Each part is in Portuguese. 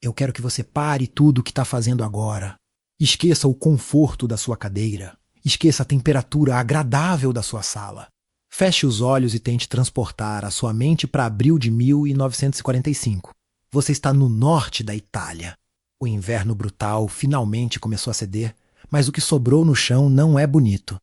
Eu quero que você pare tudo o que está fazendo agora. Esqueça o conforto da sua cadeira. Esqueça a temperatura agradável da sua sala. Feche os olhos e tente transportar a sua mente para abril de 1945. Você está no norte da Itália. O inverno brutal finalmente começou a ceder, mas o que sobrou no chão não é bonito.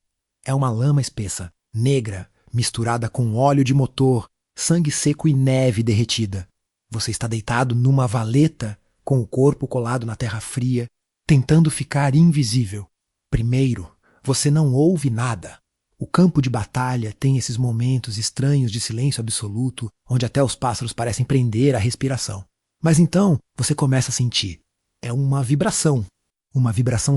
É uma lama espessa, negra, misturada com óleo de motor, sangue seco e neve derretida. Você está deitado numa valeta, com o corpo colado na terra fria, tentando ficar invisível. Primeiro, você não ouve nada. O campo de batalha tem esses momentos estranhos de silêncio absoluto, onde até os pássaros parecem prender a respiração. Mas então, você começa a sentir. É uma vibração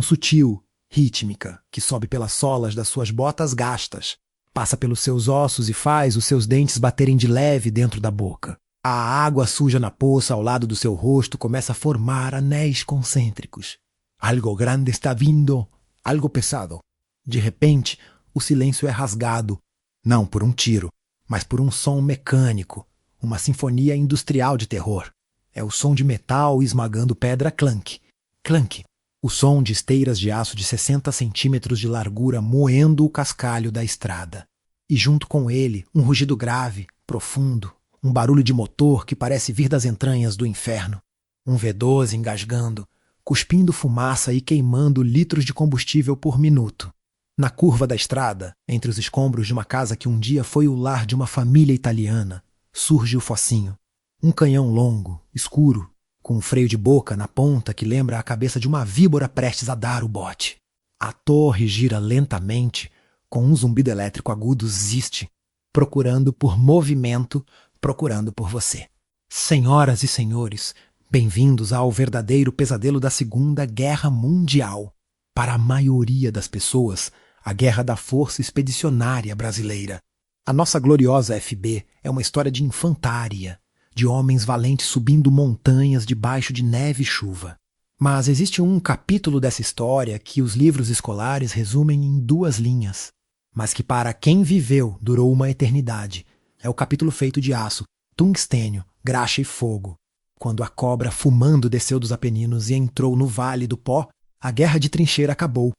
sutil, rítmica, que sobe pelas solas das suas botas gastas, passa pelos seus ossos e faz os seus dentes baterem de leve dentro da boca. A água suja na poça ao lado do seu rosto começa a formar anéis concêntricos. Algo grande está vindo, algo pesado. De repente, o silêncio é rasgado, não por um tiro, mas por um som mecânico, uma sinfonia industrial de terror. É o som de metal esmagando pedra clank. Clank. O som de esteiras de aço de 60 centímetros de largura moendo o cascalho da estrada. E junto com ele, um rugido grave, profundo, um barulho de motor que parece vir das entranhas do inferno. Um V12 engasgando, cuspindo fumaça e queimando litros de combustível por minuto. Na curva da estrada, entre os escombros de uma casa que um dia foi o lar de uma família italiana, surge o focinho. Um canhão longo, escuro, com um freio de boca na ponta que lembra a cabeça de uma víbora prestes a dar o bote. A torre gira lentamente, com um zumbido elétrico agudo ziste, procurando por movimento, procurando por você. Senhoras e senhores, bem-vindos ao verdadeiro pesadelo da Segunda Guerra Mundial. Para a maioria das pessoas, a Guerra da Força Expedicionária Brasileira. A nossa gloriosa FB é uma história de infantaria, de homens valentes subindo montanhas debaixo de neve e chuva. Mas existe um capítulo dessa história que os livros escolares resumem em 2 linhas, mas que para quem viveu durou uma eternidade. É o capítulo feito de aço, tungstênio, graxa e fogo. Quando a cobra fumando desceu dos Apeninos e entrou no Vale do Pó, a guerra de trincheira acabou.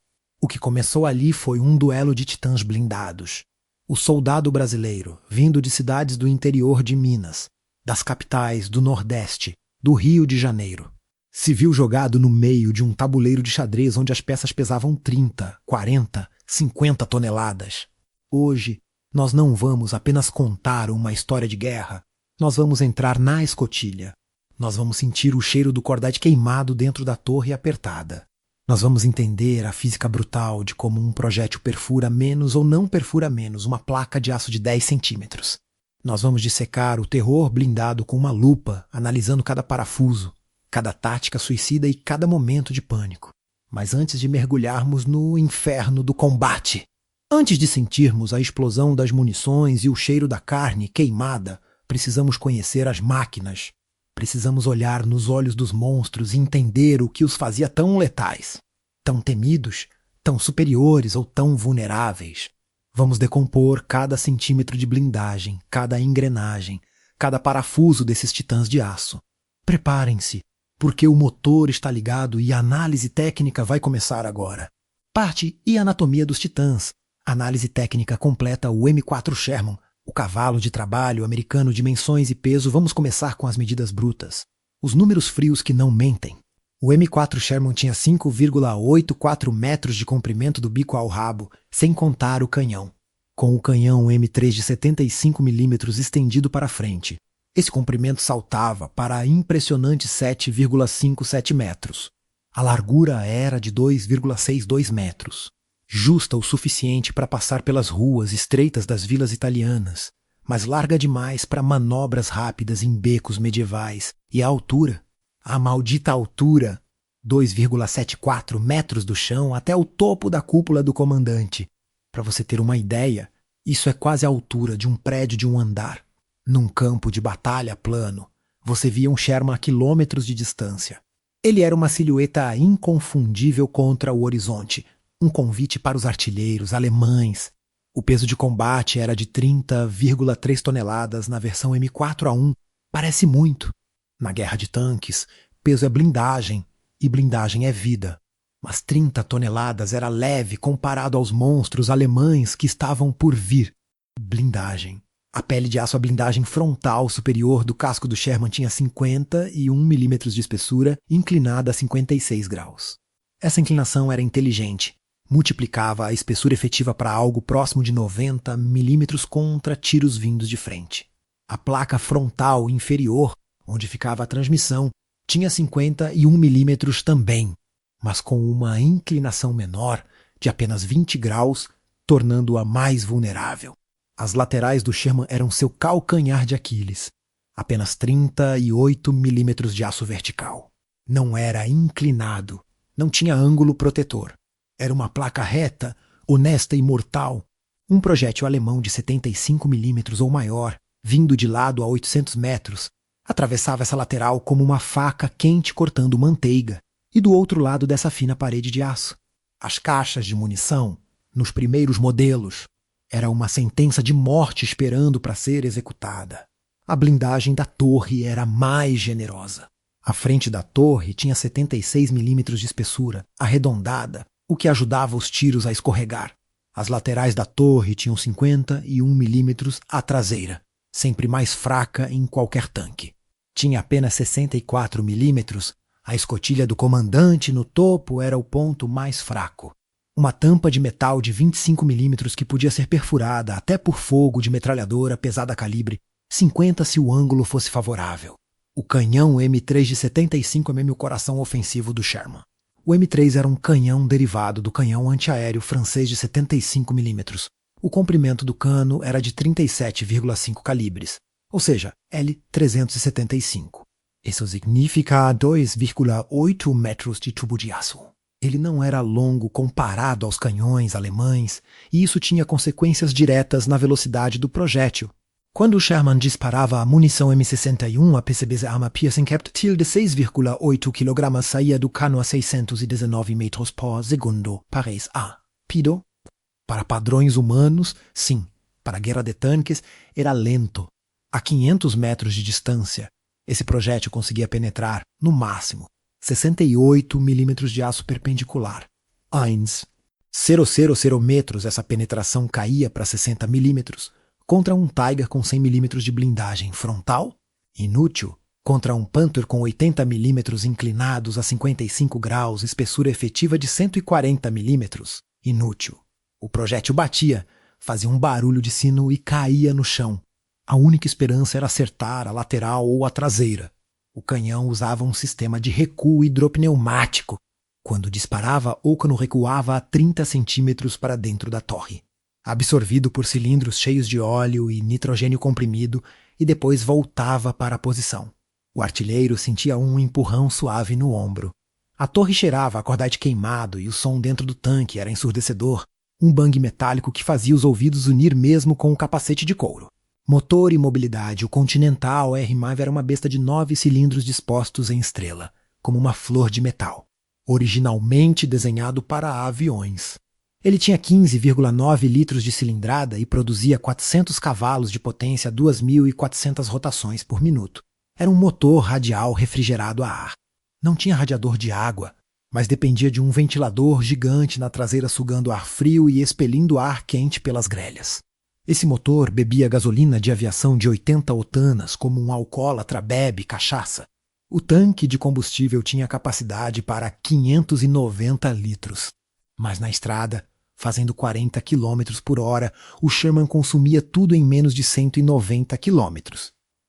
O que começou ali foi um duelo de titãs blindados. O soldado brasileiro, vindo de cidades do interior de Minas, das capitais do Nordeste, do Rio de Janeiro, se viu jogado no meio de um tabuleiro de xadrez onde as peças pesavam 30, 40, 50 toneladas. Hoje, nós não vamos apenas contar uma história de guerra, nós vamos entrar na escotilha. Nós vamos sentir o cheiro do cordate queimado dentro da torre apertada. Nós vamos entender a física brutal de como um projétil perfura menos ou não perfura menos uma placa de aço de 10 centímetros. Nós vamos dissecar o terror blindado com uma lupa, analisando cada parafuso, cada tática suicida e cada momento de pânico. Mas antes de mergulharmos no inferno do combate, antes de sentirmos a explosão das munições e o cheiro da carne queimada, precisamos conhecer as máquinas. Precisamos olhar nos olhos dos monstros e entender o que os fazia tão letais, tão temidos, tão superiores ou tão vulneráveis. Vamos decompor cada centímetro de blindagem, cada engrenagem, cada parafuso desses titãs de aço. Preparem-se, porque o motor está ligado e a análise técnica vai começar agora. Parte e anatomia dos titãs. Análise técnica completa o M4 Sherman, o cavalo de trabalho americano de dimensões e peso. Vamos começar com as medidas brutas. Os números frios que não mentem. O M4 Sherman tinha 5,84 metros de comprimento do bico ao rabo, sem contar o canhão. Com o canhão M3 de 75 milímetros estendido para frente. Esse comprimento saltava para impressionantes 7,57 metros. A largura era de 2,62 metros. Justa o suficiente para passar pelas ruas estreitas das vilas italianas, mas larga demais para manobras rápidas em becos medievais. E a altura? A maldita altura! 2,74 metros do chão até o topo da cúpula do comandante. Para você ter uma ideia, isso é quase a altura de um prédio de um andar. Num campo de batalha plano, você via um Sherman a quilômetros de distância. Ele era uma silhueta inconfundível contra o horizonte, um convite para os artilheiros alemães. O peso de combate era de 30,3 toneladas na versão M4A1. Parece muito. Na guerra de tanques, Peso é blindagem, e blindagem é vida. Mas 30 toneladas era leve comparado aos monstros alemães que estavam por vir. Blindagem. A pele de aço, a blindagem frontal superior do casco do Sherman tinha 51 milímetros de espessura, inclinada a 56 graus. Essa inclinação era inteligente. Multiplicava a espessura efetiva para algo próximo de 90 milímetros contra tiros vindos de frente. A placa frontal inferior, onde ficava a transmissão, tinha 51 milímetros também, mas com uma inclinação menor, de apenas 20 graus, tornando-a mais vulnerável. As laterais do Sherman eram seu calcanhar de Aquiles, apenas 38 milímetros de aço vertical. Não era inclinado, não tinha ângulo protetor. Era uma placa reta, honesta e mortal. Um projétil alemão de 75 milímetros ou maior, vindo de lado a 800 metros, atravessava essa lateral como uma faca quente cortando manteiga, e do outro lado dessa fina parede de aço. As caixas de munição, nos primeiros modelos, era uma sentença de morte esperando para ser executada. A blindagem da torre era mais generosa. A frente da torre tinha 76 milímetros de espessura, arredondada, o que ajudava os tiros a escorregar. As laterais da torre tinham 51 milímetros à traseira, sempre mais fraca em qualquer tanque. Tinha apenas 64 milímetros, a escotilha do comandante no topo era o ponto mais fraco. Uma tampa de metal de 25 milímetros que podia ser perfurada até por fogo de metralhadora pesada calibre 50 se o ângulo fosse favorável. O canhão M3 de 75 mm, o coração ofensivo do Sherman. O M3 era um canhão derivado do canhão antiaéreo francês de 75 mm. O comprimento do cano era de 37,5 calibres, ou seja, L375. Isso significa 2,8 metros de tubo de aço. Ele não era longo comparado aos canhões alemães, e isso tinha consequências diretas na velocidade do projétil. Quando o Sherman disparava a munição M61, a PCB's Armor Piercing Captil de 6,8 kg saía do cano a 619 metros por segundo, pares rápido. Para padrões humanos, sim. Para a guerra de tanques, era lento. A 500 metros de distância, esse projétil conseguia penetrar, no máximo, 68 milímetros de aço perpendicular. 0,00 metros essa penetração caía para 60 milímetros, contra um Tiger com 100 milímetros de blindagem frontal, inútil, contra um Panther com 80 milímetros inclinados a 55 graus, espessura efetiva de 140 milímetros, inútil. O projétil batia, fazia um barulho de sino e caía no chão. A única esperança era acertar a lateral ou a traseira. O canhão usava um sistema de recuo hidropneumático, quando disparava ou quando recuava a 30 centímetros para dentro da torre, absorvido por cilindros cheios de óleo e nitrogênio comprimido, e depois voltava para a posição. O artilheiro sentia um empurrão suave no ombro. A torre cheirava a cordite queimado e o som dentro do tanque era ensurdecedor, um bang metálico que fazia os ouvidos unir mesmo com o capacete de couro. Motor e mobilidade, o Continental R-MAV era uma besta de 9 cilindros dispostos em estrela, como uma flor de metal, originalmente desenhado para aviões. Ele tinha 15,9 litros de cilindrada e produzia 400 cavalos de potência a 2.400 rotações por minuto. Era um motor radial refrigerado a ar. Não tinha radiador de água, mas dependia de um ventilador gigante na traseira sugando ar frio e expelindo ar quente pelas grelhas. Esse motor bebia gasolina de aviação de 80 octanas, como um alcoólatra bebe cachaça. O tanque de combustível tinha capacidade para 590 litros. Mas na estrada, fazendo 40 km por hora, o Sherman consumia tudo em menos de 190 km.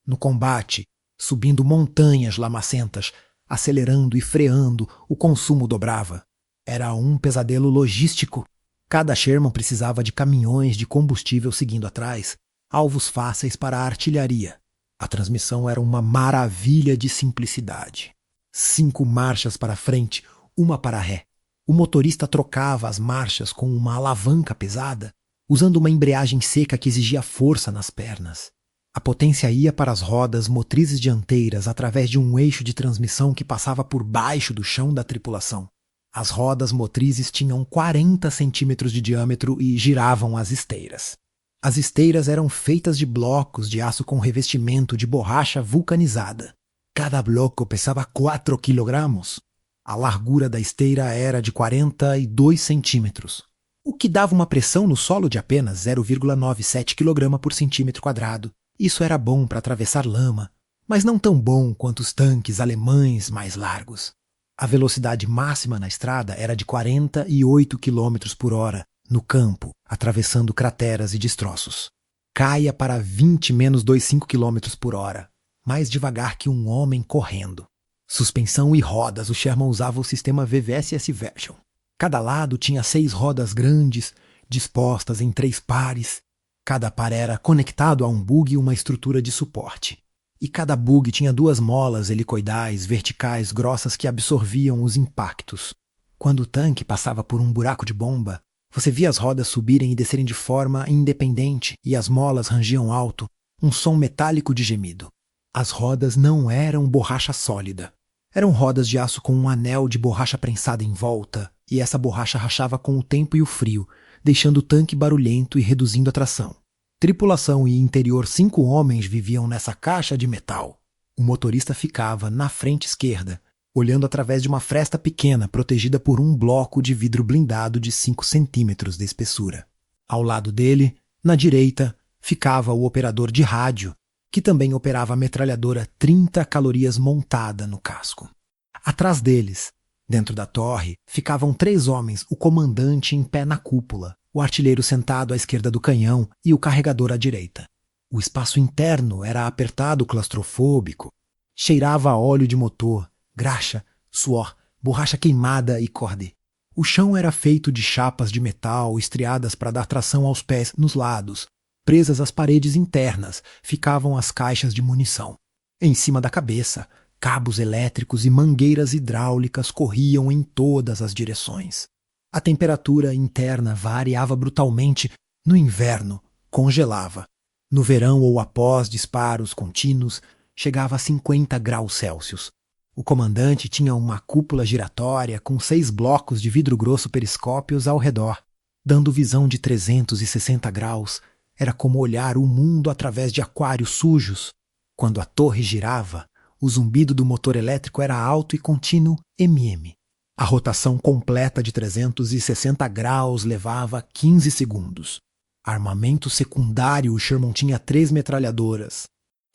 No combate, subindo montanhas lamacentas, acelerando e freando, o consumo dobrava. Era um pesadelo logístico. Cada Sherman precisava de caminhões de combustível seguindo atrás, alvos fáceis para a artilharia. A transmissão era uma maravilha de simplicidade. 5 marchas para frente, uma para ré. O motorista trocava as marchas com uma alavanca pesada, usando uma embreagem seca que exigia força nas pernas. A potência ia para as rodas motrizes dianteiras através de um eixo de transmissão que passava por baixo do chão da tripulação. As rodas motrizes tinham 40 centímetros de diâmetro e giravam as esteiras. As esteiras eram feitas de blocos de aço com revestimento de borracha vulcanizada. Cada bloco pesava 4 quilogramos. A largura da esteira era de 42 centímetros, o que dava uma pressão no solo de apenas 0,97 kg por centímetro quadrado. Isso era bom para atravessar lama, mas não tão bom quanto os tanques alemães mais largos. A velocidade máxima na estrada era de 48 km por hora, no campo, atravessando crateras e destroços. Caia para 20-25 km por hora, mais devagar que um homem correndo. Suspensão e rodas, o Sherman usava o sistema VVSS Version. Cada lado tinha 6 rodas grandes, dispostas em 3 pares. Cada par era conectado a um bug e uma estrutura de suporte. E cada bug tinha 2 molas helicoidais verticais grossas que absorviam os impactos. Quando o tanque passava por um buraco de bomba, você via as rodas subirem e descerem de forma independente e as molas rangiam alto, um som metálico de gemido. As rodas não eram borracha sólida. Eram rodas de aço com um anel de borracha prensada em volta, e essa borracha rachava com o tempo e o frio, deixando o tanque barulhento e reduzindo a tração. Tripulação e interior 5 homens viviam nessa caixa de metal. O motorista ficava na frente esquerda, olhando através de uma fresta pequena protegida por um bloco de vidro blindado de 5 centímetros de espessura. Ao lado dele, na direita, ficava o operador de rádio, que também operava a metralhadora 30 calorias montada no casco. Atrás deles, dentro da torre, ficavam 3 homens, o comandante em pé na cúpula, o artilheiro sentado à esquerda do canhão e o carregador à direita. O espaço interno era apertado, claustrofóbico. Cheirava a óleo de motor, graxa, suor, borracha queimada e corde. O chão era feito de chapas de metal estriadas para dar tração aos pés nos lados. Presas às paredes internas ficavam as caixas de munição. Em cima da cabeça, cabos elétricos e mangueiras hidráulicas corriam em todas as direções. A temperatura interna variava brutalmente. No inverno, congelava. No verão ou após disparos contínuos, chegava a 50 graus Celsius. O comandante tinha uma cúpula giratória com 6 blocos de vidro grosso periscópios ao redor, dando visão de 360 graus. Era como olhar o mundo através de aquários sujos. Quando a torre girava, o zumbido do motor elétrico era alto e contínuo mm. A rotação completa de 360 graus levava 15 segundos. Armamento secundário, o Sherman tinha 3 metralhadoras.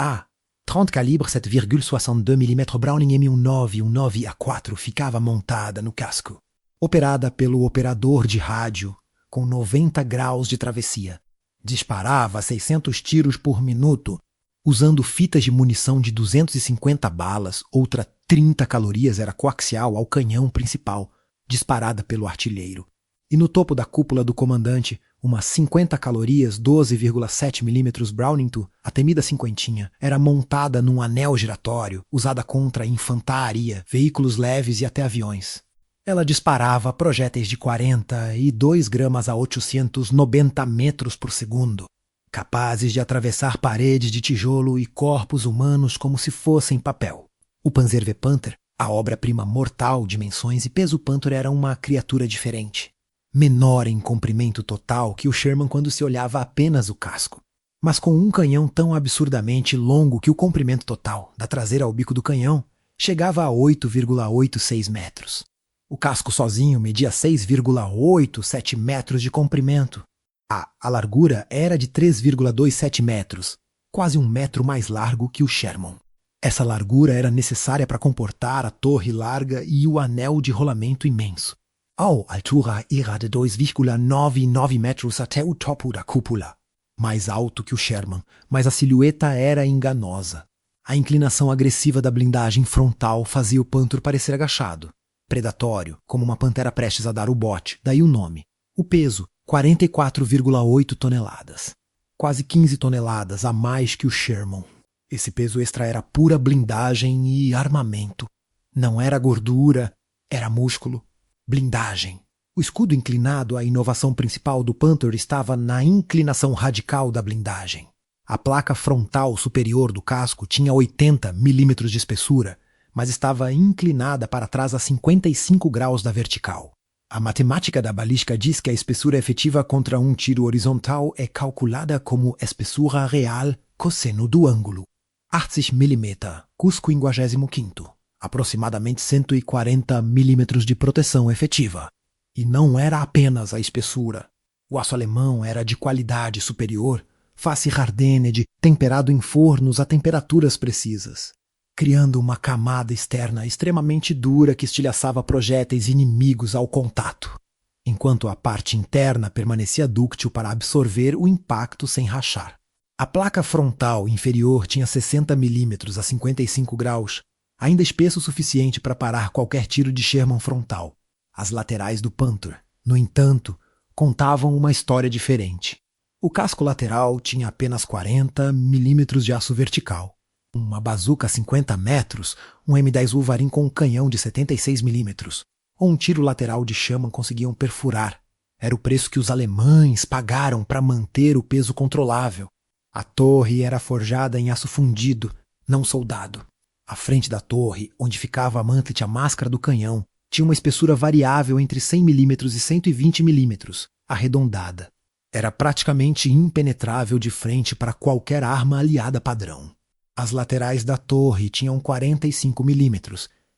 A 30 calibre 7,62 mm Browning M19 e um 9A4 ficava montada no casco, operada pelo operador de rádio, com 90 graus de travessia. Disparava 600 tiros por minuto, usando fitas de munição de 250 balas, outra 30 calorias era coaxial ao canhão principal, disparada pelo artilheiro. E no topo da cúpula do comandante, uma 50 calorias 12,7 mm Browning, a temida cinquentinha, era montada num anel giratório, usada contra a infantaria, veículos leves e até aviões. Ela disparava projéteis de 42 gramas a 890 metros por segundo, capazes de atravessar paredes de tijolo e corpos humanos como se fossem papel. O Panzer V Panther, a obra-prima mortal, dimensões e peso Panther, era uma criatura diferente. Menor em comprimento total que o Sherman quando se olhava apenas o casco, mas com um canhão tão absurdamente longo que o comprimento total, da traseira ao bico do canhão, chegava a 8,86 metros. O casco sozinho media 6,87 metros de comprimento. A largura era de 3,27 metros, quase 1 metro mais largo que o Sherman. Essa largura era necessária para comportar a torre larga e o anel de rolamento imenso. A altura era de 2,99 metros até o topo da cúpula. Mais alto que o Sherman, mas a silhueta era enganosa. A inclinação agressiva da blindagem frontal fazia o Panther parecer agachado. Predatório, como uma pantera prestes a dar o bote, daí o nome. O peso, 44,8 toneladas. Quase 15 toneladas a mais que o Sherman. Esse peso extra era pura blindagem e armamento. Não era gordura, era músculo. Blindagem. O escudo inclinado, a inovação principal do Panther, estava na inclinação radical da blindagem. A placa frontal superior do casco tinha 80 milímetros de espessura, mas estava inclinada para trás a 55 graus da vertical. A matemática da balística diz que a espessura efetiva contra um tiro horizontal é calculada como espessura real cosseno do ângulo. 80 mm, Cusco 55, aproximadamente 140 milímetros de proteção efetiva. E não era apenas a espessura. O aço alemão era de qualidade superior, face Hardened, temperado em fornos a temperaturas precisas, criando uma camada externa extremamente dura que estilhaçava projéteis inimigos ao contato, enquanto a parte interna permanecia dúctil para absorver o impacto sem rachar. A placa frontal inferior tinha 60 mm a 55 graus, ainda espesso o suficiente para parar qualquer tiro de Sherman frontal. As laterais do Panther, no entanto, contavam uma história diferente. O casco lateral tinha apenas 40 milímetros de aço vertical. Uma bazuca a 50 metros, um M10 Wolverine com um canhão de 76 milímetros, ou um tiro lateral de Sherman conseguiam perfurar. Era o preço que os alemães pagaram para manter o peso controlável. A torre era forjada em aço fundido, não soldado. À frente da torre, onde ficava a mantlet, a máscara do canhão, tinha uma espessura variável entre 100 mm e 120 mm, arredondada. Era praticamente impenetrável de frente para qualquer arma aliada padrão. As laterais da torre tinham 45 mm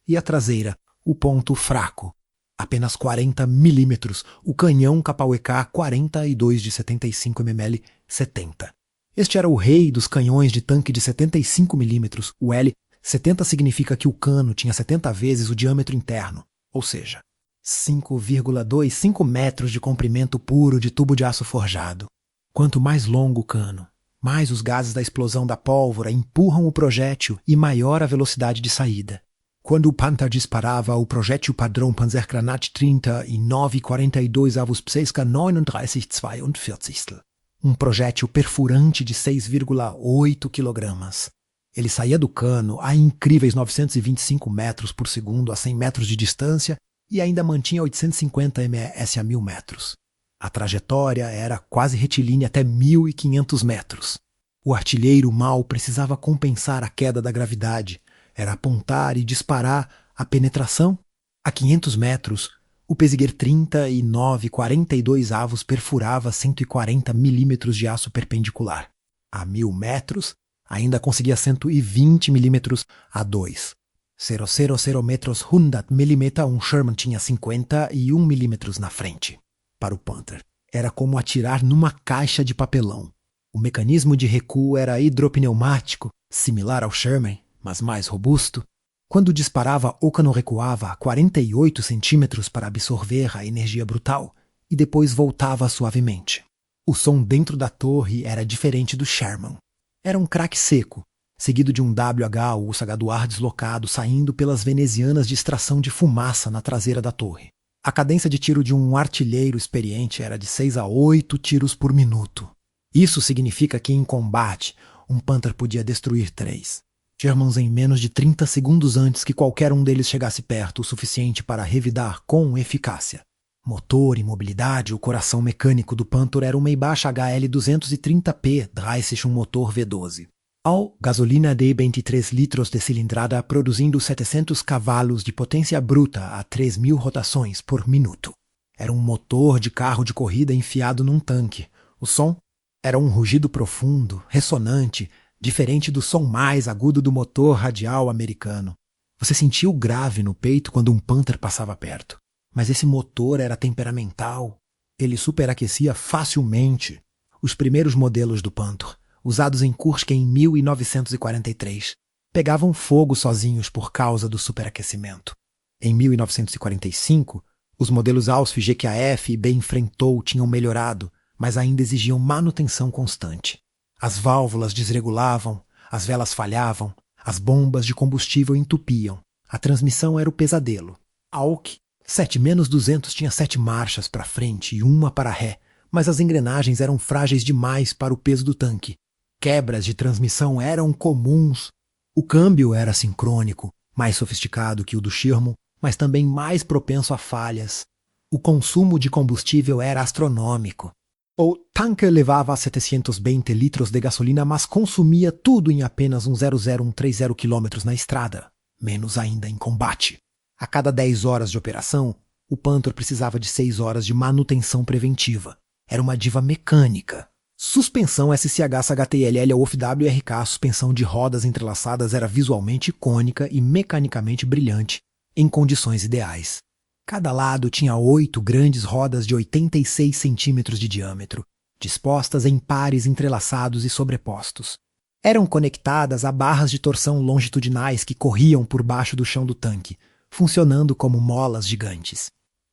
e a traseira, o ponto fraco, apenas 40 mm, o canhão Kapauek 42 de 75 mm 70. Este era o rei dos canhões de tanque de 75 mm, o L. 70 significa que o cano tinha 70 vezes o diâmetro interno, ou seja, 5,25 metros de comprimento puro de tubo de aço forjado. Quanto mais longo o cano, mais os gases da explosão da pólvora empurram o projétil e maior a velocidade de saída. Quando o Panther disparava o projétil padrão Panzergranate 30 e 9,42 avos Pseska 39,42, um projétil perfurante de 6,8 kg. Ele saía do cano a incríveis 925 metros por segundo a 100 metros de distância e ainda mantinha 850 ms a 1000 metros. A trajetória era quase retilínea até 1.500 metros. O artilheiro mal precisava compensar a queda da gravidade. Era apontar e disparar a penetração. A 500 metros, o Pesiguer 30 e 9,42 avos perfurava 140 milímetros de aço perpendicular. A 1000 metros, ainda conseguia 120 milímetros a 2. 0,00 metros 100 milímetros, um Sherman tinha 51 milímetros na frente. Para o Panther, era como atirar numa caixa de papelão. O mecanismo de recuo era hidropneumático, similar ao Sherman, mas mais robusto. Quando disparava, o cano recuava a 48 centímetros para absorver a energia brutal e depois voltava suavemente. O som dentro da torre era diferente do Sherman. Era um craque seco, seguido de um WH ou Ursa do ar deslocado saindo pelas venezianas de extração de fumaça na traseira da torre. A cadência de tiro de um artilheiro experiente era de 6 a 8 tiros por minuto. Isso significa que em combate, um Panther podia destruir 3 Shermans em menos de 30 segundos antes que qualquer um deles chegasse perto o suficiente para revidar com eficácia. Motor e mobilidade, o coração mecânico do Panther era um Maybach HL230P Dreissich, um motor V12. Ao gasolina de 23 litros de cilindrada, produzindo 700 cavalos de potência bruta a 3.000 rotações por minuto. Era um motor de carro de corrida enfiado num tanque. O som era um rugido profundo, ressonante, diferente do som mais agudo do motor radial americano. Você sentia o grave no peito quando um Panther passava perto. Mas esse motor era temperamental. Ele superaquecia facilmente. Os primeiros modelos do Panther, usados em Kursk em 1943, pegavam fogo sozinhos por causa do superaquecimento. Em 1945, os modelos Ausf, GQAF e Bem-Enfrentou tinham melhorado, mas ainda exigiam manutenção constante. As válvulas desregulavam, as velas falhavam, as bombas de combustível entupiam. A transmissão era o pesadelo. A AUK 7-200 tinha 7 marchas para frente e uma para ré, mas as engrenagens eram frágeis demais para o peso do tanque. Quebras de transmissão eram comuns. O câmbio era sincrônico, mais sofisticado que o do Sherman, mas também mais propenso a falhas. O consumo de combustível era astronômico. O tanque levava 720 litros de gasolina, mas consumia tudo em apenas 130 km na estrada, menos ainda em combate. A cada 10 horas de operação, o Panther precisava de 6 horas de manutenção preventiva. Era uma diva mecânica. Suspensão SCH-HTLL WRK, a suspensão de rodas entrelaçadas era visualmente icônica e mecanicamente brilhante, em condições ideais. Cada lado tinha 8 grandes rodas de 86 centímetros de diâmetro, dispostas em pares entrelaçados e sobrepostos. Eram conectadas a barras de torção longitudinais que corriam por baixo do chão do tanque, funcionando como molas gigantes.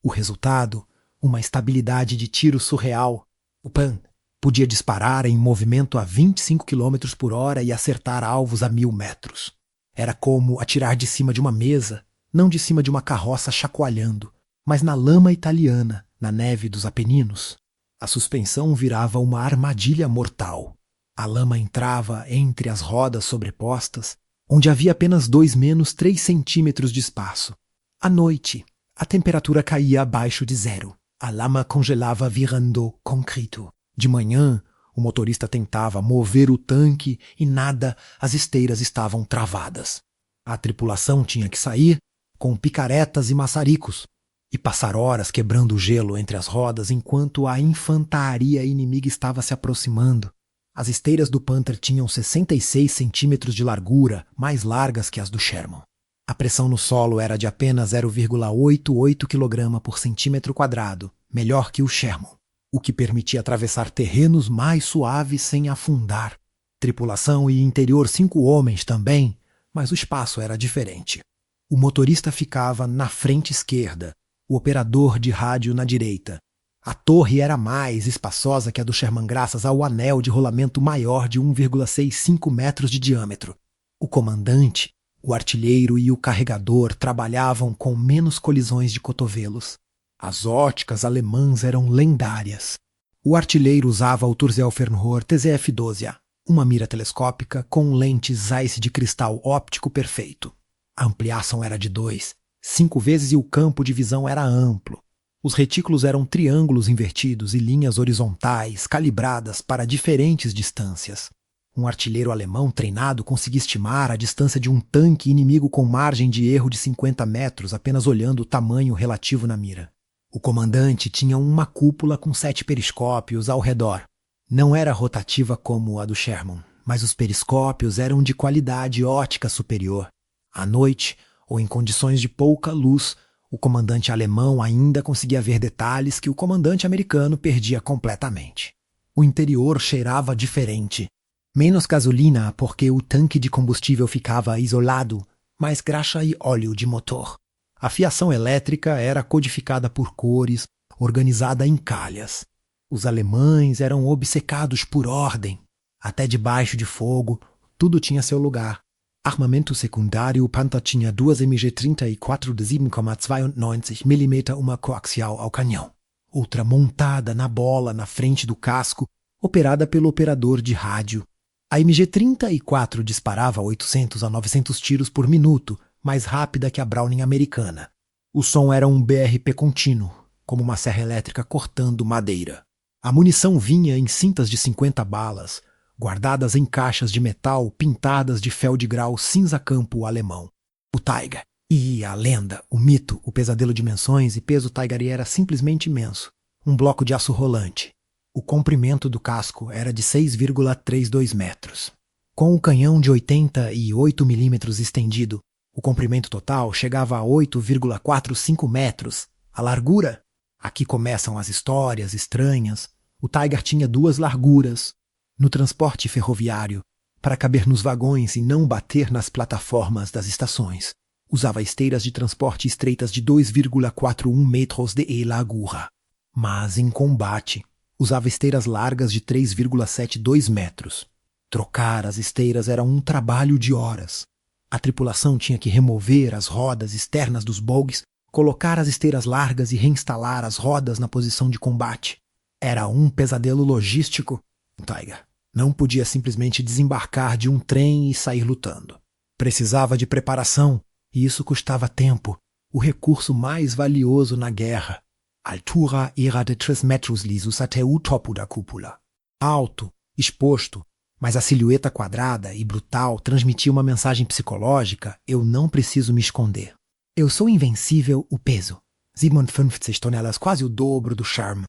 O resultado, uma estabilidade de tiro surreal. O PAN podia disparar em movimento a 25 km por hora e acertar alvos a 1.000 metros. Era como atirar de cima de uma mesa, não de cima de uma carroça chacoalhando, mas na lama italiana, na neve dos Apeninos. A suspensão virava uma armadilha mortal. A lama entrava entre as rodas sobrepostas, onde havia apenas 2-3 centímetros de espaço. À noite, a temperatura caía abaixo de zero. A lama congelava virando concreto. De manhã, o motorista tentava mover o tanque e nada, as esteiras estavam travadas. A tripulação tinha que sair com picaretas e maçaricos e passar horas quebrando o gelo entre as rodas enquanto a infantaria inimiga estava se aproximando. As esteiras do Panther tinham 66 centímetros de largura, mais largas que as do Sherman. A pressão no solo era de apenas 0,88 kg por centímetro quadrado, melhor que o Sherman, o que permitia atravessar terrenos mais suaves sem afundar. Tripulação e interior 5 homens também, mas o espaço era diferente. O motorista ficava na frente esquerda, o operador de rádio na direita. A torre era mais espaçosa que a do Sherman graças ao anel de rolamento maior de 1,65 metros de diâmetro. O comandante, o artilheiro e o carregador trabalhavam com menos colisões de cotovelos. As óticas alemãs eram lendárias. O artilheiro usava o Turzel-Fernrohr TZF-12A, uma mira telescópica com lentes Zeiss de cristal óptico perfeito. A ampliação era de 2, 5 vezes e o campo de visão era amplo. Os retículos eram triângulos invertidos e linhas horizontais calibradas para diferentes distâncias. Um artilheiro alemão treinado conseguia estimar a distância de um tanque inimigo com margem de erro de 50 metros apenas olhando o tamanho relativo na mira. O comandante tinha uma cúpula com 7 periscópios ao redor. Não era rotativa como a do Sherman, mas os periscópios eram de qualidade ótica superior. À noite, ou em condições de pouca luz, o comandante alemão ainda conseguia ver detalhes que o comandante americano perdia completamente. O interior cheirava diferente. Menos gasolina porque o tanque de combustível ficava isolado, mais graxa e óleo de motor. A fiação elétrica era codificada por cores, organizada em calhas. Os alemães eram obcecados por ordem. Até debaixo de fogo, tudo tinha seu lugar. Armamento secundário, o Panther tinha 2 MG-34 de 7,92 mm, uma coaxial ao canhão. Outra montada na bola na frente do casco, operada pelo operador de rádio. A MG-34 disparava 800 a 900 tiros por minuto, mais rápida que a Browning americana. O som era um BRP contínuo, como uma serra elétrica cortando madeira. A munição vinha em cintas de 50 balas, guardadas em caixas de metal pintadas de Feldgrau cinza-campo alemão. O Tiger. E a lenda, o mito, o pesadelo de dimensões e peso Tiger era simplesmente imenso. Um bloco de aço rolante. O comprimento do casco era de 6,32 metros. Com o canhão de 88 milímetros estendido, o comprimento total chegava a 8,45 metros. A largura? Aqui começam as histórias estranhas. O Tiger tinha 2 larguras. No transporte ferroviário, para caber nos vagões e não bater nas plataformas das estações. Usava esteiras de transporte estreitas de 2,41 metros de largura. Mas em combate, usava esteiras largas de 3,72 metros. Trocar as esteiras era um trabalho de horas. A tripulação tinha que remover as rodas externas dos bogies, colocar as esteiras largas e reinstalar as rodas na posição de combate. Era um pesadelo logístico. Tiger não podia simplesmente desembarcar de um trem e sair lutando. Precisava de preparação, e isso custava tempo, o recurso mais valioso na guerra. A altura era de 3 metros lisos até o topo da cúpula. Alto, exposto, mas a silhueta quadrada e brutal transmitia uma mensagem psicológica: eu não preciso me esconder. Eu sou invencível, o peso. 57 toneladas, quase o dobro do Sherman.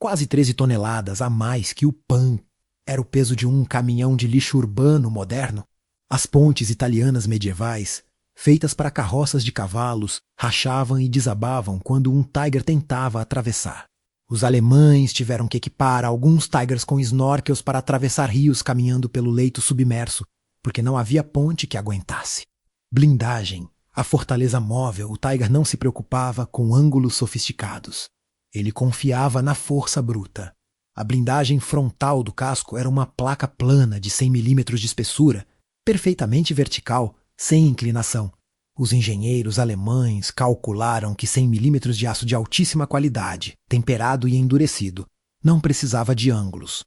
Quase 13 toneladas a mais que o PAN. Era o peso de um caminhão de lixo urbano moderno. As pontes italianas medievais, feitas para carroças de cavalos, rachavam e desabavam quando um Tiger tentava atravessar. Os alemães tiveram que equipar alguns Tigers com snorkels para atravessar rios caminhando pelo leito submerso, porque não havia ponte que aguentasse. Blindagem, a fortaleza móvel, o Tiger não se preocupava com ângulos sofisticados. Ele confiava na força bruta. A blindagem frontal do casco era uma placa plana de 100 milímetros de espessura, perfeitamente vertical, sem inclinação. Os engenheiros alemães calcularam que 100 milímetros de aço de altíssima qualidade, temperado e endurecido, não precisava de ângulos.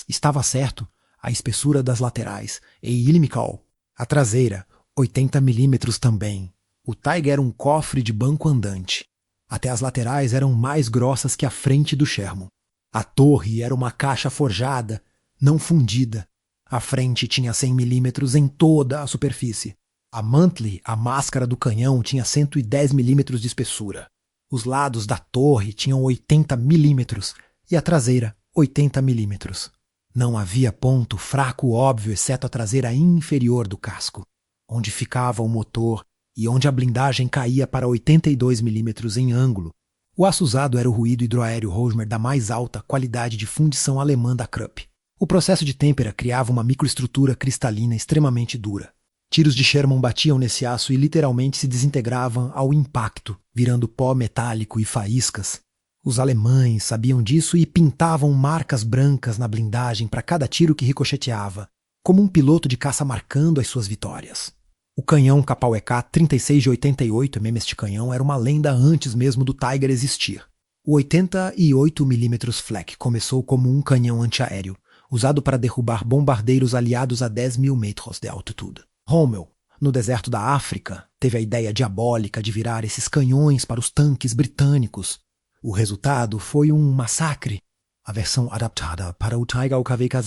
Estava certo, a espessura das laterais, e ilimical. A traseira, 80 milímetros também. O Tiger era um cofre de banco andante. Até as laterais eram mais grossas que a frente do Sherman. A torre era uma caixa forjada, não fundida. A frente tinha 100 milímetros em toda a superfície. A mantle, a máscara do canhão, tinha 110 milímetros de espessura. Os lados da torre tinham 80 milímetros e a traseira 80 milímetros. Não havia ponto fraco óbvio exceto a traseira inferior do casco, onde ficava o motor e onde a blindagem caía para 82 milímetros em ângulo. O aço usado era o ruído hidroaéreo Hosmer da mais alta qualidade de fundição alemã da Krupp. O processo de têmpera criava uma microestrutura cristalina extremamente dura. Tiros de Sherman batiam nesse aço e literalmente se desintegravam ao impacto, virando pó metálico e faíscas. Os alemães sabiam disso e pintavam marcas brancas na blindagem para cada tiro que ricocheteava, como um piloto de caça marcando as suas vitórias. O canhão Kapauek 36 de 88 mm este canhão era uma lenda antes mesmo do Tiger existir. O 88 mm Flak começou como um canhão antiaéreo, usado para derrubar bombardeiros aliados a 10 mil metros de altitude. Rommel, no deserto da África, teve a ideia diabólica de virar esses canhões para os tanques britânicos. O resultado foi um massacre. A versão adaptada para o Tiger UKWK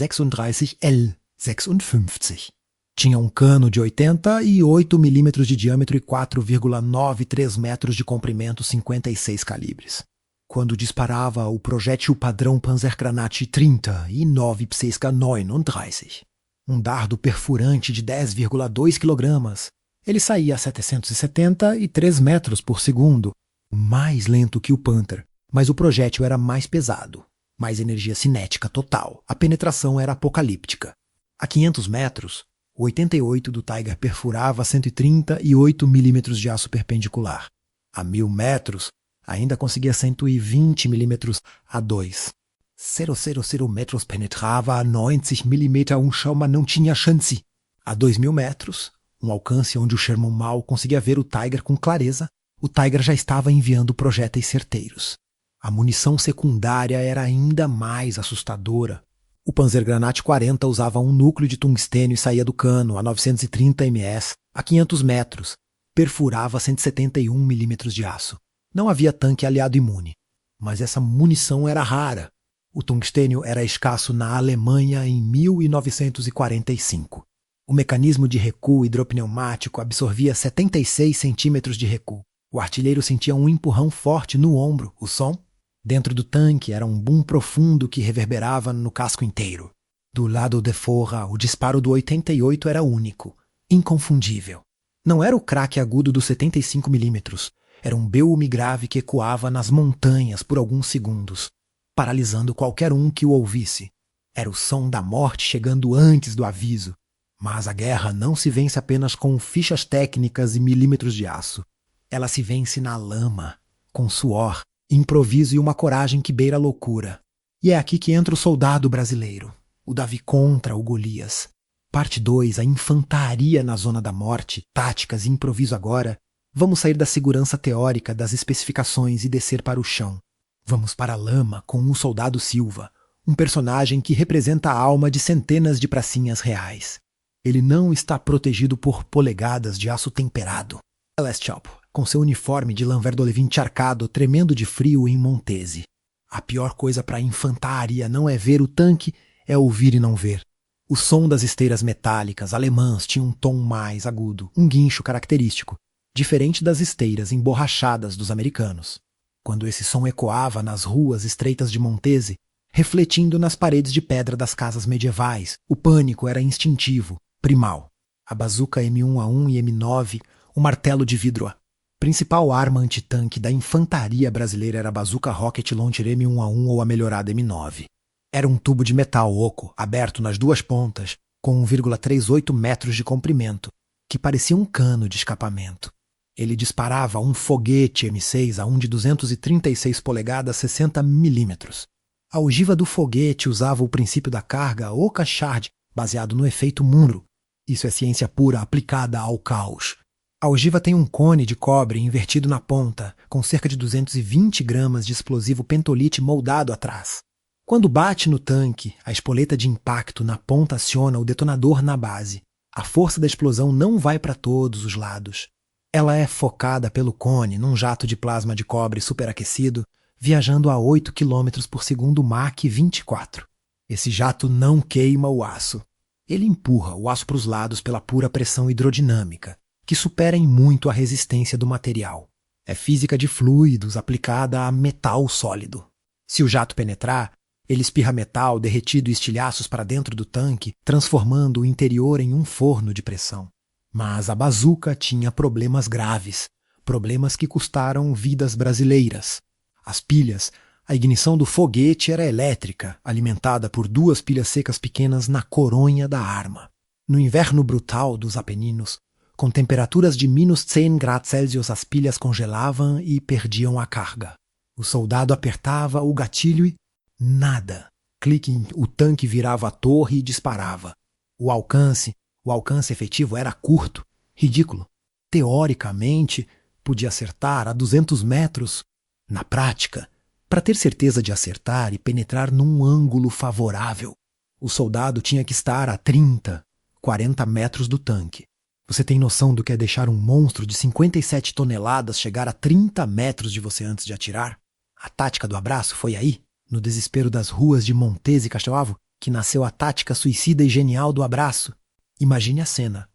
36L56 tinha um cano de 88 milímetros de diâmetro e 4,93 metros de comprimento 56 calibres. Quando disparava o projétil padrão Panzergranate 30 e 9 Pseska 39, um dardo perfurante de 10,2 kg, ele saía a 773 metros por segundo, mais lento que o Panther, mas o projétil era mais pesado, mais energia cinética total, a penetração era apocalíptica. A 500 metros, o 88 do Tiger perfurava 138 milímetros de aço perpendicular. A 1000 metros, ainda conseguia 120 milímetros a 2. 000 metros penetrava a 90 milímetros, um Sherman não tinha chance. A 2000 metros, um alcance onde o Sherman mal conseguia ver o Tiger com clareza, o Tiger já estava enviando projéteis certeiros. A munição secundária era ainda mais assustadora. O Panzergranate 40 usava um núcleo de tungstênio e saía do cano a 930 ms, a 500 metros, perfurava 171 milímetros de aço. Não havia tanque aliado imune, mas essa munição era rara. O tungstênio era escasso na Alemanha em 1945. O mecanismo de recuo hidropneumático absorvia 76 centímetros de recuo. O artilheiro sentia um empurrão forte no ombro. O som? Dentro do tanque era um boom profundo que reverberava no casco inteiro. Do lado de fora, o disparo do 88 era único, inconfundível. Não era o craque agudo dos 75 milímetros. Era um beum grave que ecoava nas montanhas por alguns segundos, paralisando qualquer um que o ouvisse. Era o som da morte chegando antes do aviso. Mas a guerra não se vence apenas com fichas técnicas e milímetros de aço. Ela se vence na lama, com suor, improviso e uma coragem que beira a loucura. E é aqui que entra o soldado brasileiro, o Davi contra o Golias. Parte 2, a infantaria na zona da morte, táticas e improviso agora. Vamos sair da segurança teórica das especificações e descer para o chão. Vamos para a lama com o soldado Silva, um personagem que representa a alma de centenas de pracinhas reais. Ele não está protegido por polegadas de aço temperado. Celestial, com seu uniforme de lã verdolevin encharcado, tremendo de frio em Montese. A pior coisa para a infantaria não é ver o tanque, é ouvir e não ver. O som das esteiras metálicas alemãs tinha um tom mais agudo, um guincho característico, diferente das esteiras emborrachadas dos americanos. Quando esse som ecoava nas ruas estreitas de Montese, refletindo nas paredes de pedra das casas medievais. O pânico era instintivo, primal. A bazuca M1A1 e M9, o martelo de vidro. A principal arma antitanque da infantaria brasileira era a bazuca Rocket Launcher M1A1 ou a melhorada M9. Era um tubo de metal oco, aberto nas duas pontas, com 1,38 metros de comprimento, que parecia um cano de escapamento. Ele disparava um foguete M6A1 de 236 polegadas 60 milímetros. A ogiva do foguete usava o princípio da carga Oakeshard, baseado no efeito Munro. Isso é ciência pura aplicada ao caos. A ogiva tem um cone de cobre invertido na ponta, com cerca de 220 gramas de explosivo pentolite moldado atrás. Quando bate no tanque, a espoleta de impacto na ponta aciona o detonador na base. A força da explosão não vai para todos os lados. Ela é focada pelo cone num jato de plasma de cobre superaquecido, viajando a 8 km por segundo Mach 24. Esse jato não queima o aço. Ele empurra o aço para os lados pela pura pressão hidrodinâmica, que supera em muito a resistência do material. É física de fluidos aplicada a metal sólido. Se o jato penetrar, ele espirra metal derretido e estilhaços para dentro do tanque, transformando o interior em um forno de pressão. Mas a bazuca tinha problemas graves, problemas que custaram vidas brasileiras. As pilhas, a ignição do foguete era elétrica, alimentada por duas pilhas secas pequenas na coronha da arma. No inverno brutal dos Apeninos, com temperaturas de -100 °C, as pilhas congelavam e perdiam a carga. O soldado apertava o gatilho e nada. Clique, o tanque virava a torre e disparava. O alcance efetivo era curto, ridículo. Teoricamente, podia acertar a 200 metros. Na prática, para ter certeza de acertar e penetrar num ângulo favorável, o soldado tinha que estar a 30, 40 metros do tanque. Você tem noção do que é deixar um monstro de 57 toneladas chegar a 30 metros de você antes de atirar? A tática do abraço foi aí, no desespero das ruas de Montes e Castelavo, que nasceu a tática suicida e genial do abraço. Imagine a cena.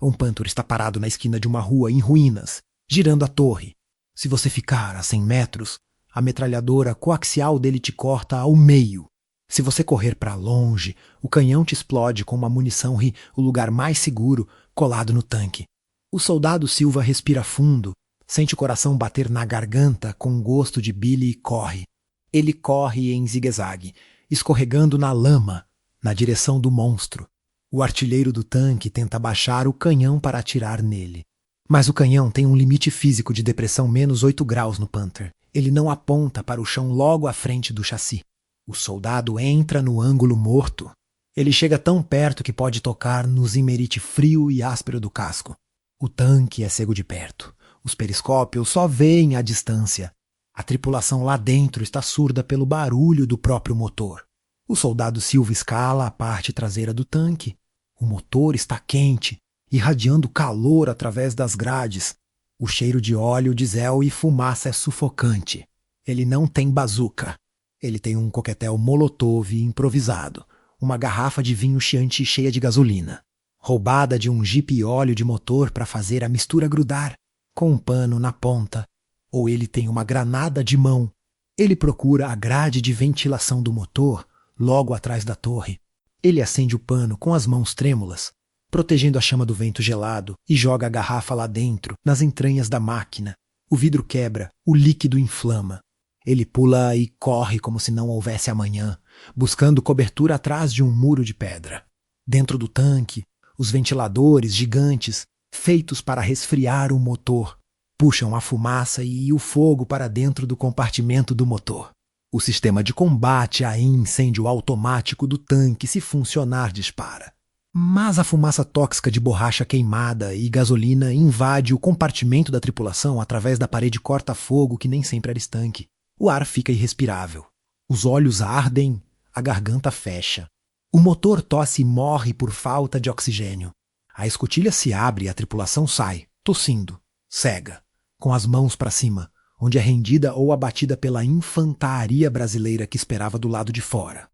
Um pântaro está parado na esquina de uma rua em ruínas, girando a torre. Se você ficar a 100 metros, a metralhadora coaxial dele te corta ao meio. Se você correr para longe, o canhão te explode com uma munição o lugar mais seguro, colado no tanque. O soldado Silva respira fundo, sente o coração bater na garganta com gosto de bile e corre. Ele corre em zigue-zague, escorregando na lama, na direção do monstro. O artilheiro do tanque tenta baixar o canhão para atirar nele. Mas o canhão tem um limite físico de depressão -8 graus no Panther. Ele não aponta para o chão logo à frente do chassi. O soldado entra no ângulo morto. Ele chega tão perto que pode tocar no zimerite frio e áspero do casco. O tanque é cego de perto. Os periscópios só veem à distância. A tripulação lá dentro está surda pelo barulho do próprio motor. O soldado Silva escala a parte traseira do tanque. O motor está quente, irradiando calor através das grades. O cheiro de óleo, diesel e fumaça é sufocante. Ele não tem bazuca. Ele tem um coquetel molotov improvisado, uma garrafa de vinho Chianti cheia de gasolina, roubada de um jipe óleo de motor para fazer a mistura grudar, com um pano na ponta. Ou ele tem uma granada de mão. Ele procura a grade de ventilação do motor, logo atrás da torre. Ele acende o pano com as mãos trêmulas, protegendo a chama do vento gelado, e joga a garrafa lá dentro, nas entranhas da máquina. O vidro quebra, o líquido inflama. Ele pula e corre como se não houvesse amanhã, buscando cobertura atrás de um muro de pedra. Dentro do tanque, os ventiladores gigantes, feitos para resfriar o motor, puxam a fumaça e o fogo para dentro do compartimento do motor. O sistema de combate a incêndio automático do tanque, se funcionar, dispara. Mas a fumaça tóxica de borracha queimada e gasolina invade o compartimento da tripulação através da parede corta-fogo que nem sempre era estanque. O ar fica irrespirável. Os olhos ardem, a garganta fecha. O motor tosse e morre por falta de oxigênio. A escotilha se abre e a tripulação sai, tossindo, cega, com as mãos para cima, onde é rendida ou abatida pela infantaria brasileira que esperava do lado de fora.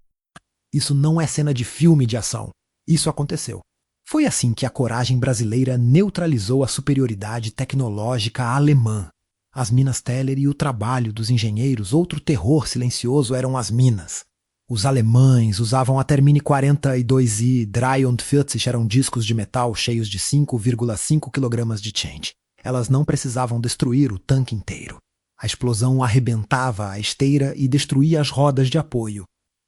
Isso não é cena de filme de ação. Isso aconteceu. Foi assim que a coragem brasileira neutralizou a superioridade tecnológica alemã. As minas Teller e o trabalho dos engenheiros, outro terror silencioso, eram as minas. Os alemães usavam a Termine 42i Drei und Vierzig, eram discos de metal cheios de 5,5 kg de change. Elas não precisavam destruir o tanque inteiro. A explosão arrebentava a esteira e destruía as rodas de apoio.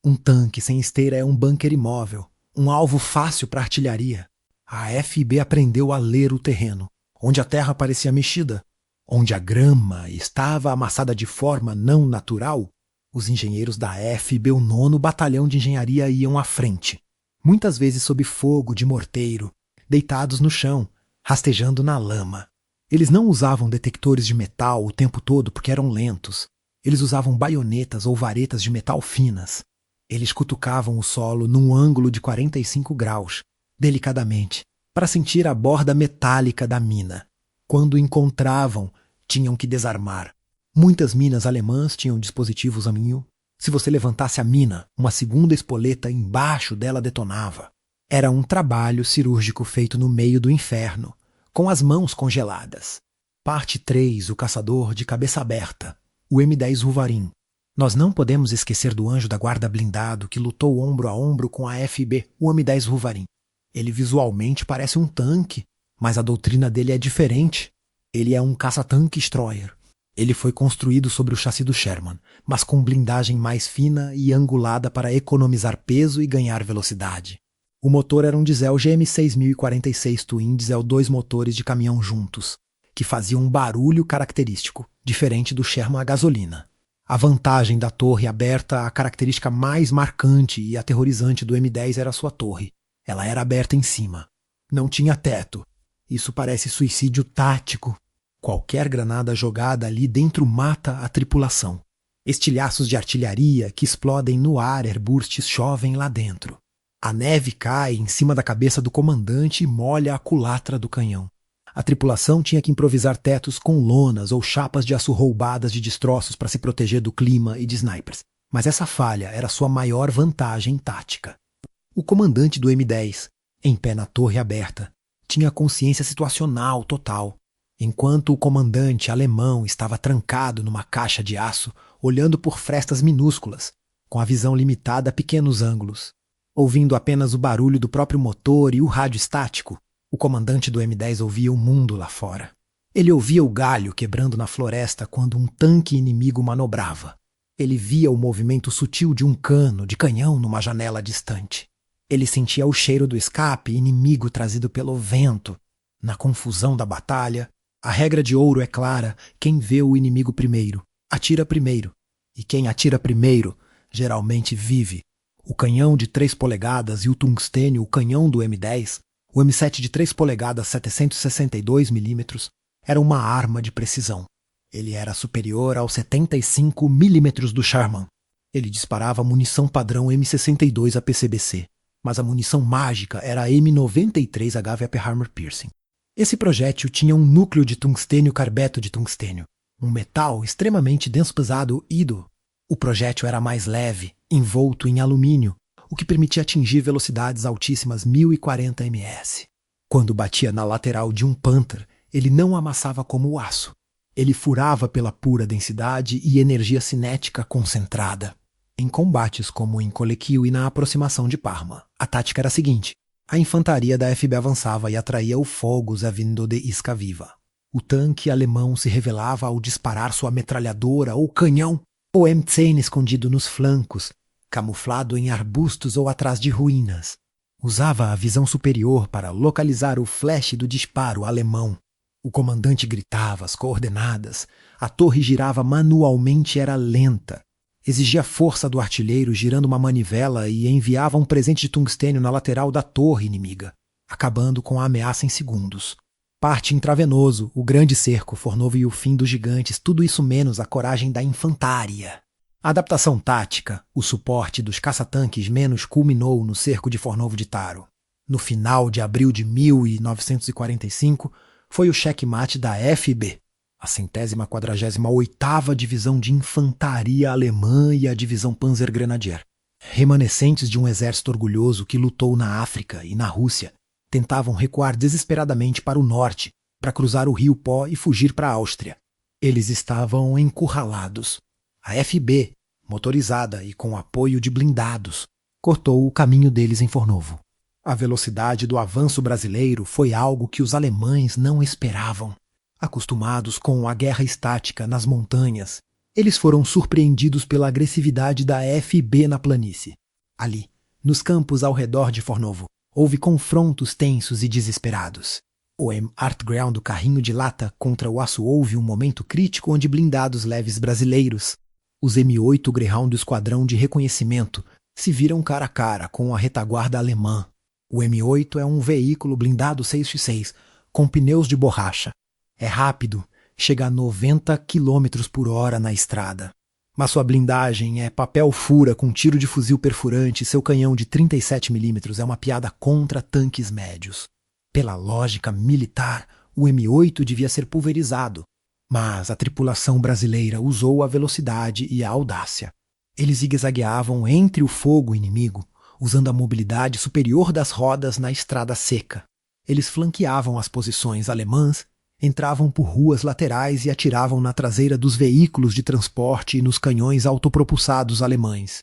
Um tanque sem esteira é um bunker imóvel, um alvo fácil para artilharia. A FB aprendeu a ler o terreno, onde a terra parecia mexida, onde a grama estava amassada de forma não natural. Os engenheiros da FB, o 9º Batalhão de Engenharia, iam à frente, muitas vezes sob fogo de morteiro, deitados no chão, rastejando na lama. Eles não usavam detectores de metal o tempo todo porque eram lentos. Eles usavam baionetas ou varetas de metal finas. Eles cutucavam o solo num ângulo de 45 graus, delicadamente, para sentir a borda metálica da mina. Quando encontravam, tinham que desarmar. Muitas minas alemãs tinham dispositivos a mil. Se você levantasse a mina, uma segunda espoleta embaixo dela detonava. Era um trabalho cirúrgico feito no meio do inferno, com as mãos congeladas. Parte 3, o caçador de cabeça aberta, o M10 Wolverine. Nós não podemos esquecer do anjo da guarda blindado que lutou ombro a ombro com a FB, o M10 Wolverine. Ele visualmente parece um tanque, mas a doutrina dele é diferente. Ele é um caça-tanque destroyer. Ele foi construído sobre o chassi do Sherman, mas com blindagem mais fina e angulada para economizar peso e ganhar velocidade. O motor era um diesel GM 6046 Twin diesel, 2 motores de caminhão juntos, que faziam um barulho característico, diferente do Sherman a gasolina. A vantagem da torre aberta, a característica mais marcante e aterrorizante do M10 era a sua torre. Ela era aberta em cima. Não tinha teto. Isso parece suicídio tático. Qualquer granada jogada ali dentro mata a tripulação. Estilhaços de artilharia que explodem no ar, airbursts chovem lá dentro. A neve cai em cima da cabeça do comandante e molha a culatra do canhão. A tripulação tinha que improvisar tetos com lonas ou chapas de aço roubadas de destroços para se proteger do clima e de snipers. Mas essa falha era sua maior vantagem tática. O comandante do M10, em pé na torre aberta, tinha consciência situacional total, enquanto o comandante alemão estava trancado numa caixa de aço, olhando por frestas minúsculas, com a visão limitada a pequenos ângulos. Ouvindo apenas o barulho do próprio motor e o rádio estático, o comandante do M10 ouvia o mundo lá fora. Ele ouvia o galho quebrando na floresta quando um tanque inimigo manobrava. Ele via o movimento sutil de um cano de canhão numa janela distante. Ele sentia o cheiro do escape inimigo trazido pelo vento. Na confusão da batalha, a regra de ouro é clara: quem vê o inimigo primeiro, atira primeiro. E quem atira primeiro, geralmente vive. O canhão de 3 polegadas e o tungstênio, o canhão do M10, o M7 de 3 polegadas 762 mm, era uma arma de precisão. Ele era superior aos 75 mm do Sherman. Ele disparava munição padrão M62 APCBC, mas a munição mágica era a M93 HVP Armor Piercing. Esse projétil tinha um núcleo de tungstênio carbeto de tungstênio, um metal extremamente denso pesado ido. O projétil era mais leve, envolto em alumínio, o que permitia atingir velocidades altíssimas 1040 ms. Quando batia na lateral de um Panther, ele não amassava como o aço. Ele furava pela pura densidade e energia cinética concentrada. Em combates como em Colequio e na aproximação de Parma, a tática era a seguinte: a infantaria da FB avançava e atraía o fogo vindo de isca viva. O tanque alemão se revelava ao disparar sua metralhadora ou canhão, ou M10 escondido nos flancos, camuflado em arbustos ou atrás de ruínas. Usava a visão superior para localizar o flash do disparo alemão. O comandante gritava as coordenadas. A torre girava manualmente, era lenta. Exigia força do artilheiro girando uma manivela e enviava um presente de tungstênio na lateral da torre inimiga, acabando com a ameaça em segundos. Parte intravenoso, o grande cerco, Fornovo e o fim dos gigantes, tudo isso menos a coragem da infantaria. A adaptação tática, o suporte dos caça-tanques menos culminou no cerco de Fornovo de Taro. No final de abril de 1945, foi o checkmate da FB, a 148ª Divisão de Infantaria Alemã e a Divisão Panzergrenadier. Remanescentes de um exército orgulhoso que lutou na África e na Rússia, tentavam recuar desesperadamente para o norte, para cruzar o rio Pó e fugir para a Áustria. Eles estavam encurralados. A FB, motorizada e com apoio de blindados, cortou o caminho deles em Fornovo. A velocidade do avanço brasileiro foi algo que os alemães não esperavam. Acostumados com a guerra estática nas montanhas, eles foram surpreendidos pela agressividade da FB na planície. Ali, nos campos ao redor de Fornovo, houve confrontos tensos e desesperados. O M. do carrinho de lata contra o aço houve um momento crítico onde blindados leves brasileiros, os M8 Greyhound do Esquadrão de Reconhecimento, se viram cara a cara com a retaguarda alemã. O M8 é um veículo blindado 6x6, com pneus de borracha. É rápido, chega a 90 km por hora na estrada. Mas sua blindagem é papel fura com tiro de fuzil perfurante e seu canhão de 37 mm é uma piada contra tanques médios. Pela lógica militar, o M8 devia ser pulverizado, mas a tripulação brasileira usou a velocidade e a audácia. Eles zigue-zagueavam entre o fogo inimigo, usando a mobilidade superior das rodas na estrada seca. Eles flanqueavam as posições alemãs, entravam por ruas laterais e atiravam na traseira dos veículos de transporte e nos canhões autopropulsados alemães,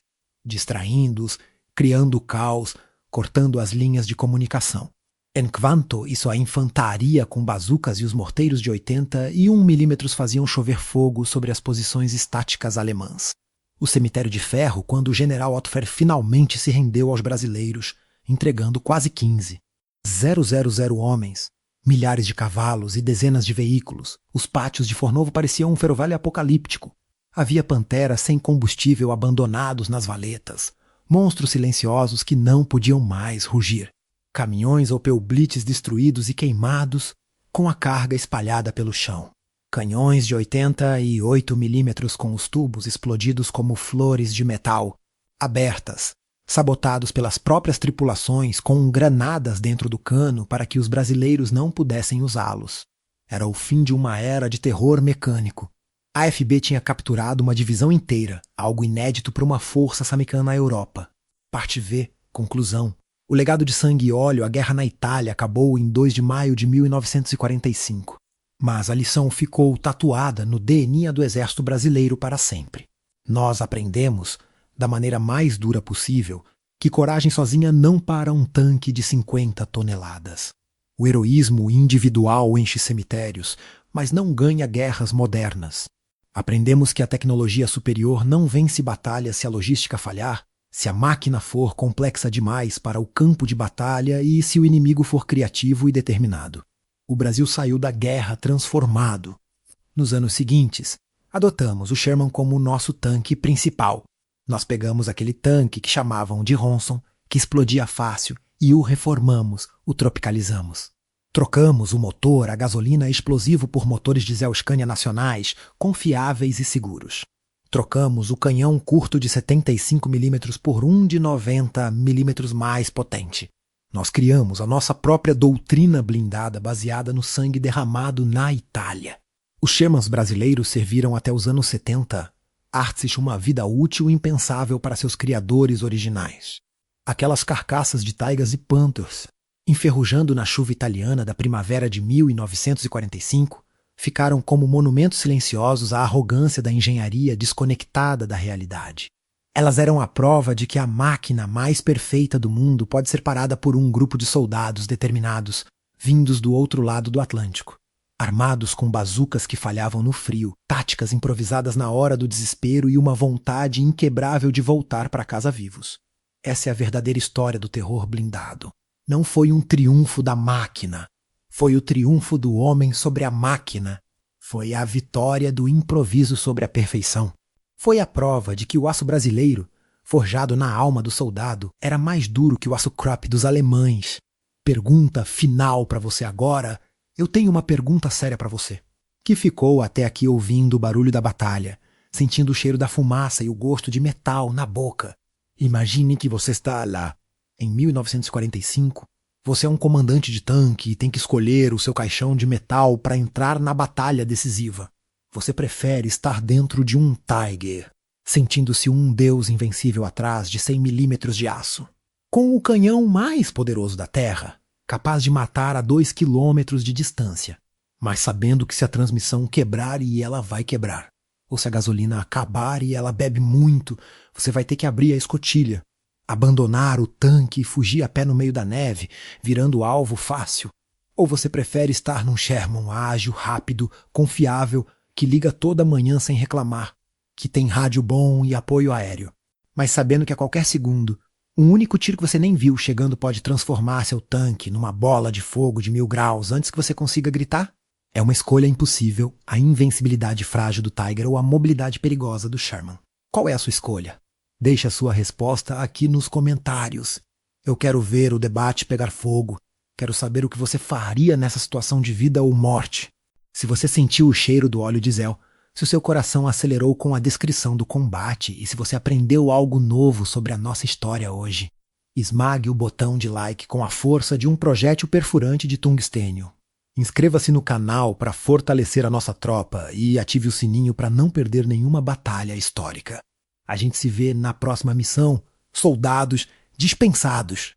distraindo-os, criando caos, cortando as linhas de comunicação. Enquanto isso, a infantaria com bazucas e os morteiros de 81 mm faziam chover fogo sobre as posições estáticas alemãs. O cemitério de ferro quando o general Otfer finalmente se rendeu aos brasileiros, entregando quase 15. 000 homens, milhares de cavalos e dezenas de veículos. Os pátios de Fornovo pareciam um ferrovelho apocalíptico. Havia panteras sem combustível abandonados nas valetas, monstros silenciosos que não podiam mais rugir. Caminhões Opel Blitz destruídos e queimados, com a carga espalhada pelo chão. Canhões de 88 mm com os tubos explodidos como flores de metal, abertas, sabotados pelas próprias tripulações com granadas dentro do cano para que os brasileiros não pudessem usá-los. Era o fim de uma era de terror mecânico. A FB tinha capturado uma divisão inteira, algo inédito para uma força samicana na Europa. Parte V, conclusão. O legado de sangue e óleo, a guerra na Itália, acabou em 2 de maio de 1945. Mas a lição ficou tatuada no DNA do Exército Brasileiro para sempre. Nós aprendemos, da maneira mais dura possível, que coragem sozinha não para um tanque de 50 toneladas. O heroísmo individual enche cemitérios, mas não ganha guerras modernas. Aprendemos que a tecnologia superior não vence batalhas se a logística falhar, se a máquina for complexa demais para o campo de batalha e se o inimigo for criativo e determinado. O Brasil saiu da guerra transformado. Nos anos seguintes, adotamos o Sherman como o nosso tanque principal. Nós pegamos aquele tanque que chamavam de Ronson, que explodia fácil, e o reformamos, o tropicalizamos. Trocamos o motor a gasolina explosivo por motores de Zelscania nacionais, confiáveis e seguros. Trocamos o canhão curto de 75 mm por um de 90 mm mais potente. Nós criamos a nossa própria doutrina blindada baseada no sangue derramado na Itália. Os Shermans brasileiros serviram até os anos 70. Artsich uma vida útil impensável para seus criadores originais. Aquelas carcaças de Tigers e Panthers, enferrujando na chuva italiana da primavera de 1945, ficaram como monumentos silenciosos à arrogância da engenharia desconectada da realidade. Elas eram a prova de que a máquina mais perfeita do mundo pode ser parada por um grupo de soldados determinados, vindos do outro lado do Atlântico, armados com bazucas que falhavam no frio, táticas improvisadas na hora do desespero e uma vontade inquebrável de voltar para casa vivos. Essa é a verdadeira história do terror blindado. Não foi um triunfo da máquina. Foi o triunfo do homem sobre a máquina. Foi a vitória do improviso sobre a perfeição. Foi a prova de que o aço brasileiro, forjado na alma do soldado, era mais duro que o aço Krupp dos alemães. Pergunta final para você agora. Eu tenho uma pergunta séria para você, que ficou até aqui ouvindo o barulho da batalha, sentindo o cheiro da fumaça e o gosto de metal na boca. Imagine que você está lá, em 1945, você é um comandante de tanque e tem que escolher o seu caixão de metal para entrar na batalha decisiva. Você prefere estar dentro de um Tiger, sentindo-se um deus invencível atrás de 100 mm de aço, com o canhão mais poderoso da Terra, capaz de matar a 2 km de distância, mas sabendo que se a transmissão quebrar, e ela vai quebrar, Ou se a gasolina acabar e ela bebe muito, você vai ter que abrir a escotilha, abandonar o tanque e fugir a pé no meio da neve, virando alvo fácil. Ou você prefere estar num Sherman ágil, rápido, confiável, que liga toda manhã sem reclamar, que tem rádio bom e apoio aéreo, mas sabendo que a qualquer segundo, um único tiro que você nem viu chegando pode transformar seu tanque numa bola de fogo de 1000 graus antes que você consiga gritar? É uma escolha impossível, a invencibilidade frágil do Tiger ou a mobilidade perigosa do Sherman. Qual é a sua escolha? Deixe a sua resposta aqui nos comentários. Eu quero ver o debate pegar fogo. Quero saber o que você faria nessa situação de vida ou morte. Se você sentiu o cheiro do óleo diesel, se o seu coração acelerou com a descrição do combate e se você aprendeu algo novo sobre a nossa história hoje, esmague o botão de like com a força de um projétil perfurante de tungstênio. Inscreva-se no canal para fortalecer a nossa tropa e ative o sininho para não perder nenhuma batalha histórica. A gente se vê na próxima missão. Soldados dispensados!